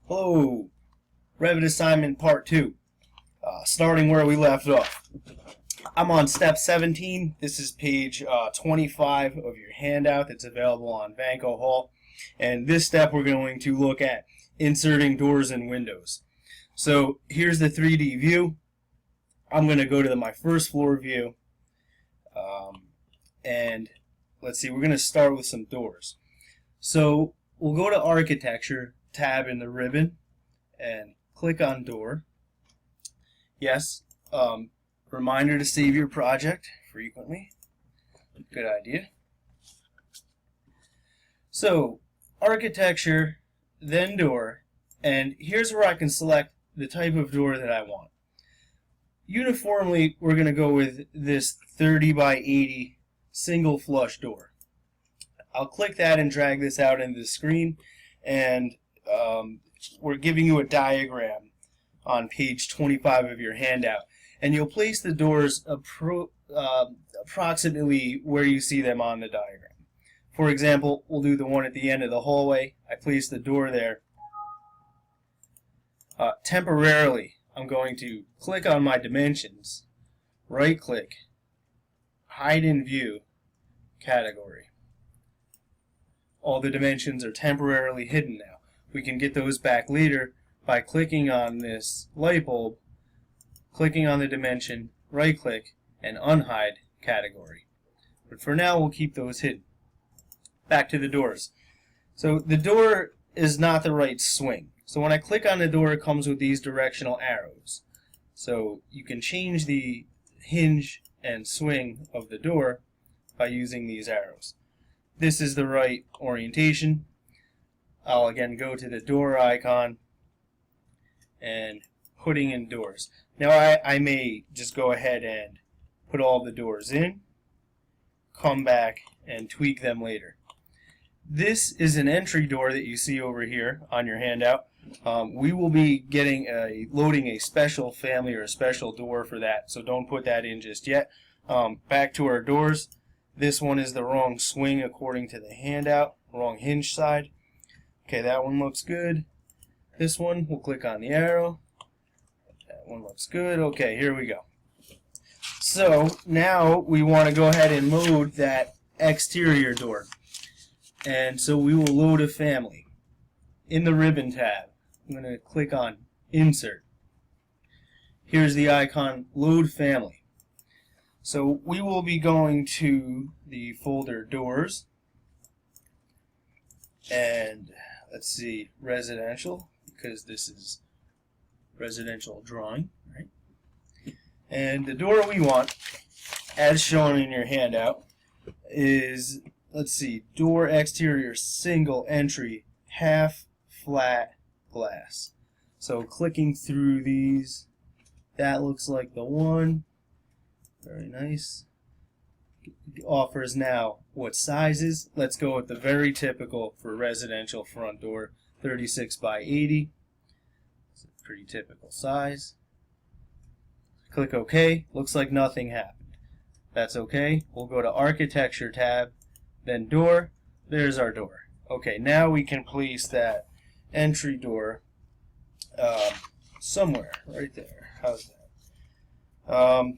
Hello, Revit assignment part 2, starting where we left off. I'm on step 17. This is page 25 of your handout that's available on Vanco Hall. And this step we're going to look at inserting doors and windows. So here's the 3D view. I'm going to go to my first floor view. And let's see, we're going to start with some doors. So we'll go to Architecture tab in the ribbon and click on door. Yes, reminder to save your project frequently. Good idea. So architecture, then door, and here's where I can select the type of door that I want. Uniformly, we're going to go with this 30 by 80 single flush door. I'll click that and drag this out into the screen, and we're giving you a diagram on page 25 of your handout, and you'll place the doors approximately where you see them on the diagram. For example, we'll do the one at the end of the hallway. I place the door there. Temporarily, I'm going to click on my dimensions, right click, hide in view, category. All the dimensions are temporarily hidden now. We can get those back later by clicking on this light bulb, clicking on the dimension, right click, and unhide category. But for now we'll keep those hidden. Back to the doors. So the door is not the right swing. So when I click on the door, it comes with these directional arrows. So you can change the hinge and swing of the door by using these arrows. This is the right orientation. I'll again go to the door icon and putting in doors. Now I may just go ahead and put all the doors in, come back and tweak them later. This is an entry door that you see over here on your handout. We will be loading a special family or a special door for that, so don't put that in just yet. Back to our doors. This one is the wrong swing according to the handout, wrong hinge side. Okay, that one looks good. This one, we'll click on the arrow. That one looks good. Okay, here we go. So now we want to go ahead and load that exterior door. And so we will load a family. In the ribbon tab, I'm going to click on Insert. Here's the icon Load Family. So we will be going to the folder Doors, and let's see, Residential, because this is residential drawing, right? And the door we want, as shown in your handout, is, let's see, door exterior single entry half flat glass. So clicking through these, that looks like the one. Very nice. It offers now what sizes. Let's go with the very typical for residential front door, 36 by 80. It's a pretty typical size. Click OK. Looks like nothing happened. That's okay. We'll go to Architecture tab, then Door. There's our door. Okay, now we can place that entry door somewhere right there. How's that?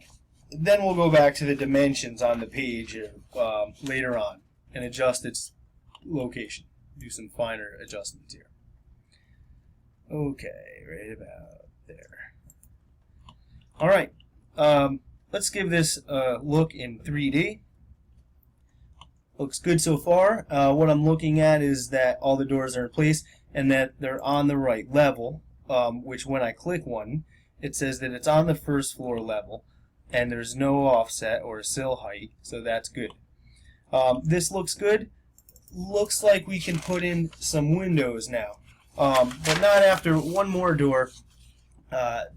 Then we'll go back to the dimensions on the page later on and adjust its location. Do some finer adjustments here. Okay, right about there. Alright, let's give this a look in 3D. Looks good so far. What I'm looking at is that all the doors are in place and that they're on the right level, which when I click one, it says that it's on the first floor level and there's no offset or sill height, so that's good. This looks good. Looks like we can put in some windows now, but not after one more door.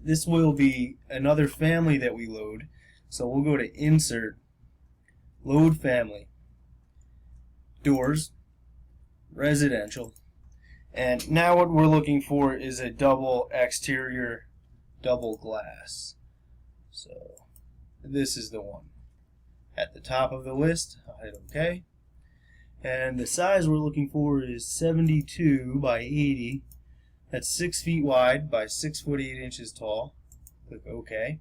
This will be another family that we load, so we'll go to Insert, Load Family, Doors, Residential, and now what we're looking for is a double exterior, double glass. So this is the one at the top of the list. I'll hit OK. And the size we're looking for is 72 by 80 That's 6 feet wide by 6 foot 8 inches tall. Click OK.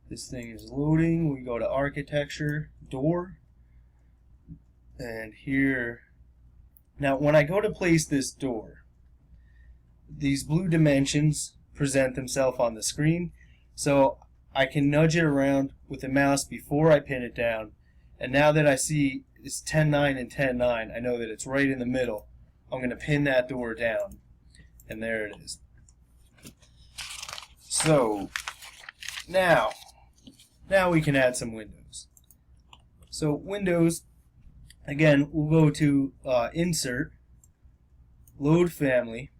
This thing is loading. We go to architecture, door, and here. Now when I go to place this door, these blue dimensions present themselves on the screen, so I can nudge it around with the mouse before I pin it down, and now that I see it's 10-9 and 10-9, I know that it's right in the middle. I'm going to pin that door down, and there it is. So now we can add some windows. So windows, again, we'll go to Insert, Load Family,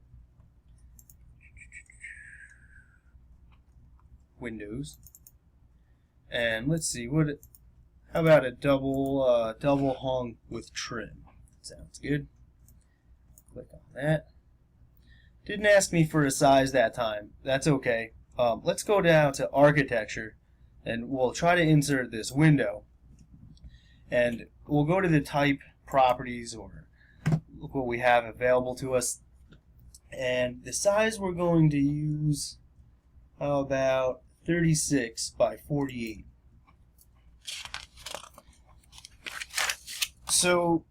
Windows, and let's see, how about a double hung with trim? Sounds good. Click on that. Didn't ask me for a size that time. That's okay. Let's go down to architecture, and we'll try to insert this window. And we'll go to the type properties, or look what we have available to us. And the size we're going to use, how about 36 by 48. So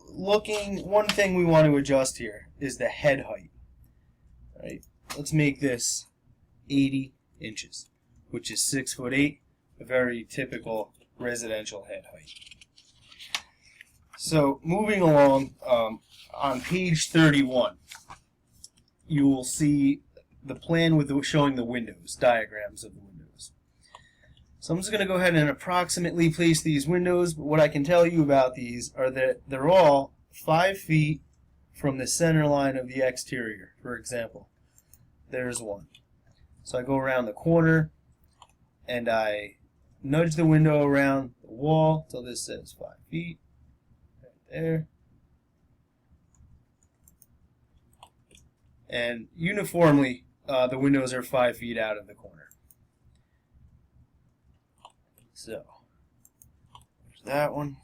one thing we want to adjust here is the head height. Right? Let's make this 80 inches, which is 6 foot 8, a very typical residential head height. So moving along, on page 31, you will see the plan with showing the windows, diagrams of the windows. So I'm just going to go ahead and approximately place these windows, but what I can tell you about these are that they're all 5 feet from the center line of the exterior. For example, there's one. So I go around the corner and I nudge the window around the wall till this says 5 feet. Right there. And uniformly, the windows are 5 feet out of the corner. So, there's that one.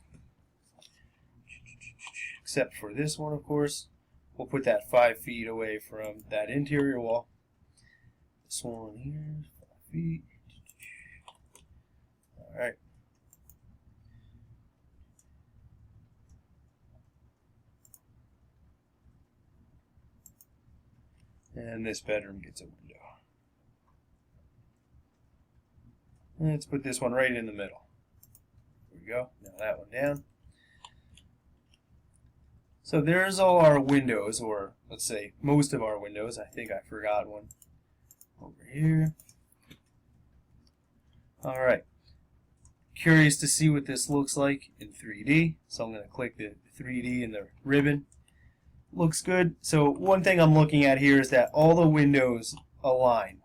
Except for this one, of course. We'll put that 5 feet away from that interior wall. This one here, 5 feet. Alright. And this bedroom gets a window. Let's put this one right in the middle. There we go. Now that one down. So there's all our windows, or let's say most of our windows. I think I forgot one over here. Alright. Curious to see what this looks like in 3D. So I'm going to click the 3D in the ribbon. Looks good. So one thing I'm looking at here is that all the windows align.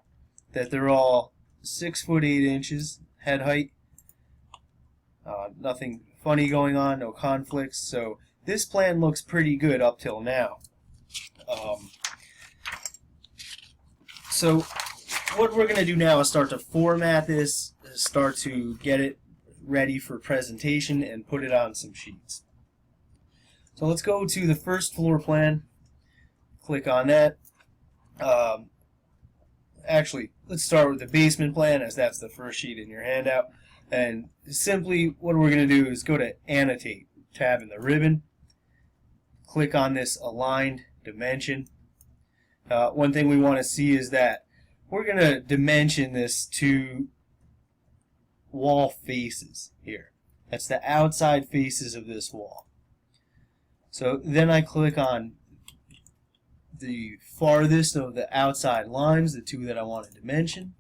That they're all 6 foot 8 inches head height. Nothing funny going on, no conflicts. So this plan looks pretty good up till now. So what we're going to do now is start to format this, start to get it ready for presentation and put it on some sheets. So let's go to the first floor plan, click on that. Actually, let's start with the basement plan, as that's the first sheet in your handout. And simply what we're going to do is go to Annotate, tab in the ribbon, click on this aligned dimension. One thing we want to see is that we're going to dimension this to wall faces here. That's the outside faces of this wall. So then I click on the farthest of the outside lines, the two that I want to dimension.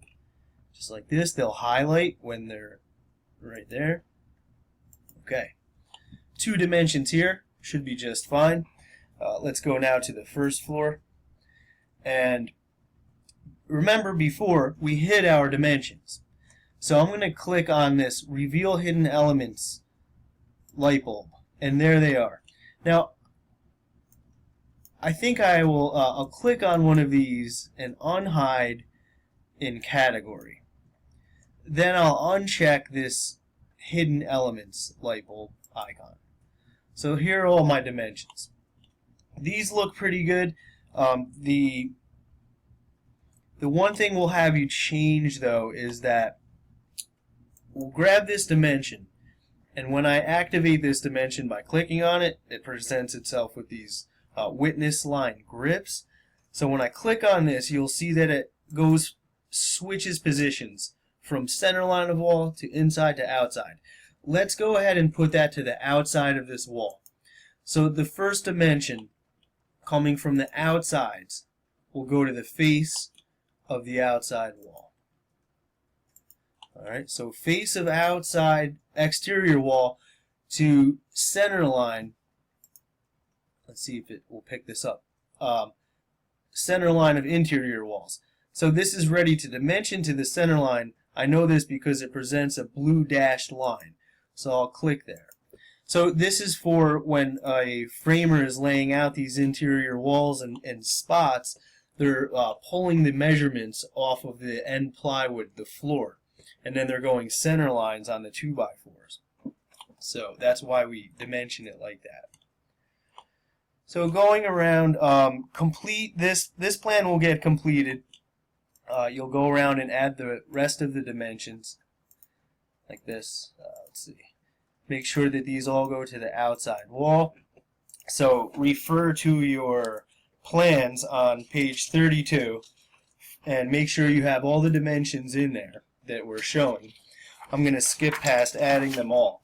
Just like this, they'll highlight when they're right there. Okay. 2 dimensions here should be just fine. Let's go now to the first floor. And remember before, we hid our dimensions. So I'm going to click on this Reveal Hidden Elements light bulb. And there they are. Now, I think I will, I'll click on one of these and unhide in category. Then I'll uncheck this Hidden Elements light bulb icon. So here are all my dimensions. These look pretty good. The one thing we'll have you change though is that we'll grab this dimension, and when I activate this dimension by clicking on it, it presents itself with these witness line grips. So when I click on this, you'll see that it switches positions from center line of wall to inside to outside. Let's go ahead and put that to the outside of this wall. So the first dimension coming from the outsides will go to the face of the outside wall. Alright, so face of outside exterior wall to center line. Let's see if it will pick this up. Center line of interior walls. So this is ready to dimension to the center line. I know this because it presents a blue dashed line. So I'll click there. So this is for when a framer is laying out these interior walls and spots, they're pulling the measurements off of the end plywood, the floor, and then they're going center lines on the 2x4s. So that's why we dimension it like that. So going around, complete this plan will get completed. You'll go around and add the rest of the dimensions like this. Let's see. Make sure that these all go to the outside wall. So refer to your plans on page 32 and make sure you have all the dimensions in there that we're showing. I'm going to skip past adding them all.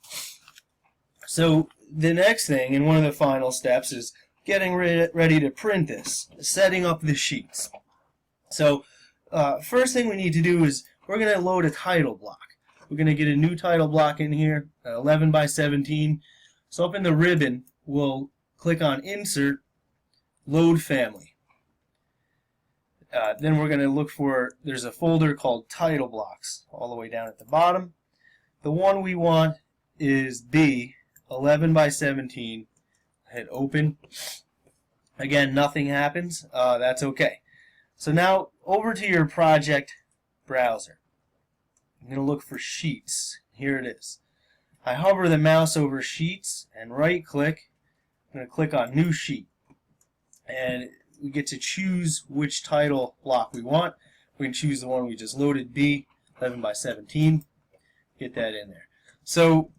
So the next thing, and one of the final steps, is getting ready to print this, setting up the sheets. So first thing we need to do is we're going to load a title block. We're going to get a new title block in here, 11 by 17. So up in the ribbon, we'll click on Insert, Load Family. Then we're going to look for, there's a folder called Title Blocks all the way down at the bottom. The one we want is B, 11 by 17. Hit Open. Again, nothing happens. That's okay. So now over to your project browser. I'm going to look for Sheets. Here it is. I hover the mouse over Sheets and right click. I'm going to click on New Sheet. And we get to choose which title block we want. We can choose the one we just loaded, B, 11 by 17. Get that in there. So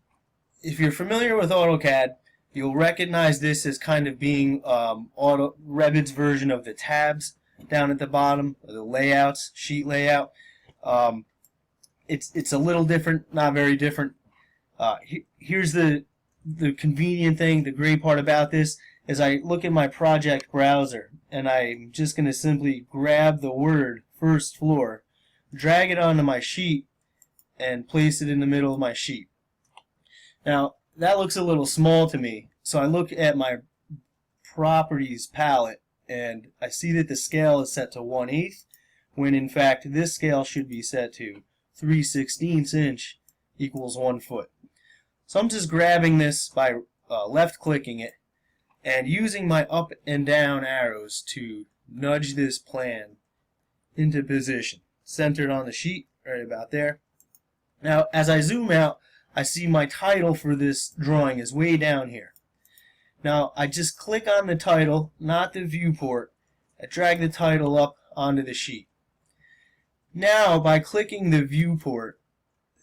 if you're familiar with AutoCAD, you'll recognize this as kind of being Revit's version of the tabs down at the bottom, or the layouts, sheet layout. It's a little different, not very different. Here's the convenient thing, the great part about this is I look at my project browser and I'm just going to simply grab the word first floor, drag it onto my sheet, and place it in the middle of my sheet. Now that looks a little small to me, so I look at my properties palette and I see that the scale is set to 1/8, when in fact this scale should be set to 3/16 inch equals 1 foot. So I'm just grabbing this by left clicking it and using my up and down arrows to nudge this plan into position, centered on the sheet right about there. Now as I zoom out, I see my title for this drawing is way down here. Now I just click on the title, not the viewport. I drag the title up onto the sheet. Now by clicking the viewport,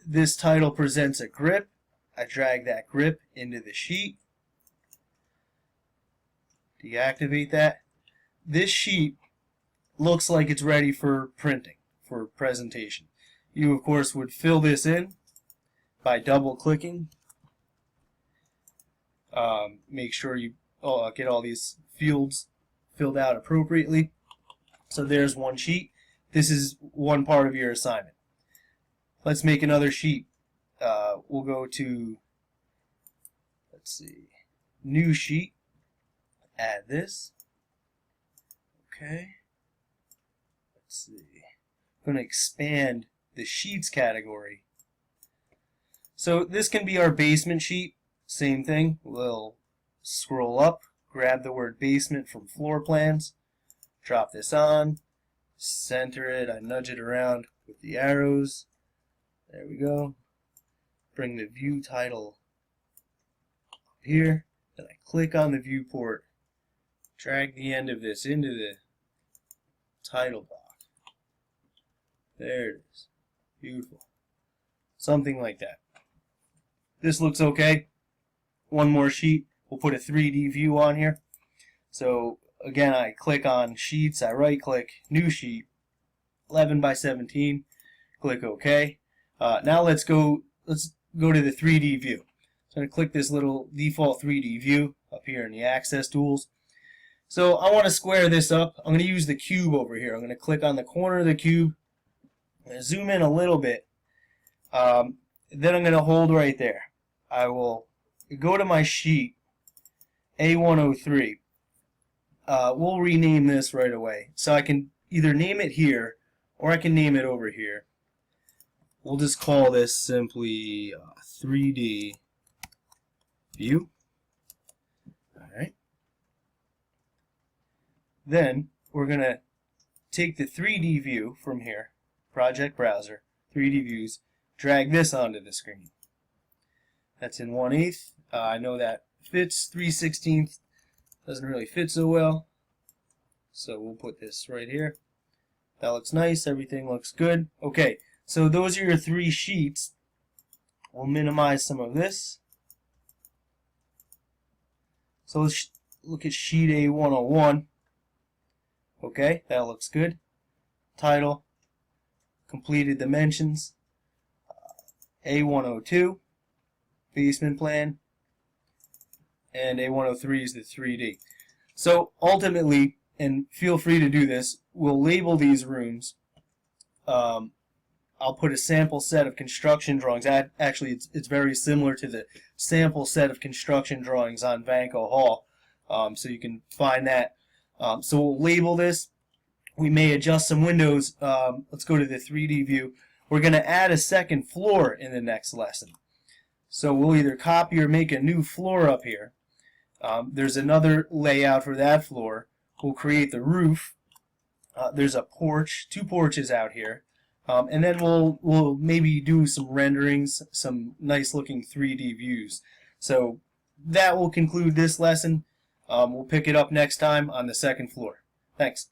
this title presents a grip. I drag that grip into the sheet. Deactivate that. This sheet looks like it's ready for printing, for presentation. You of course would fill this in by double clicking. Make sure you get all these fields filled out appropriately. So there's one sheet. This is one part of your assignment. Let's make another sheet. We'll go to, let's see, New Sheet. Add this. Okay. Let's see. I'm going to expand the Sheets category. So this can be our basement sheet. Same thing. We'll scroll up, grab the word basement from floor plans, drop this on, center it, I nudge it around with the arrows. There we go. Bring the view title up here, then I click on the viewport, drag the end of this into the title block. There it is. Beautiful. Something like that. This looks okay. One more sheet. We'll put a 3D view on here. So again, I click on sheets, I right click, new sheet, 11 by 17, click OK. Now let's go to the 3D view. So I'm going to click this little default 3D view up here in the access tools. So I want to square this up. I'm going to use the cube over here. I'm going to click on the corner of the cube. I'm going to zoom in a little bit. Then I'm going to hold right there. I will go to my sheet, A103. We'll rename this right away. So I can either name it here or I can name it over here. We'll just call this simply 3D view. Alright. Then we're going to take the 3D view from here, Project Browser, 3D views, drag this onto the screen. That's in 1/8. I know that fits. 3/16 doesn't really fit so well. So we'll put this right here. That looks nice. Everything looks good. Okay, so those are your 3 sheets. We'll minimize some of this. So let's look at sheet A101. Okay, that looks good. Title, completed dimensions, A102, basement plan, and A103 is the 3D. So ultimately, and feel free to do this, we'll label these rooms. I'll put a sample set of construction drawings. Actually, it's very similar to the sample set of construction drawings on Vanco Hall, so you can find that. So we'll label this. We may adjust some windows. Let's go to the 3D view. We're going to add a second floor in the next lesson. So we'll either copy or make a new floor up here. There's another layout for that floor. We'll create the roof. There's a porch, 2 porches out here. And then we'll maybe do some renderings, some nice looking 3D views. So that will conclude this lesson. We'll pick it up next time on the second floor. Thanks.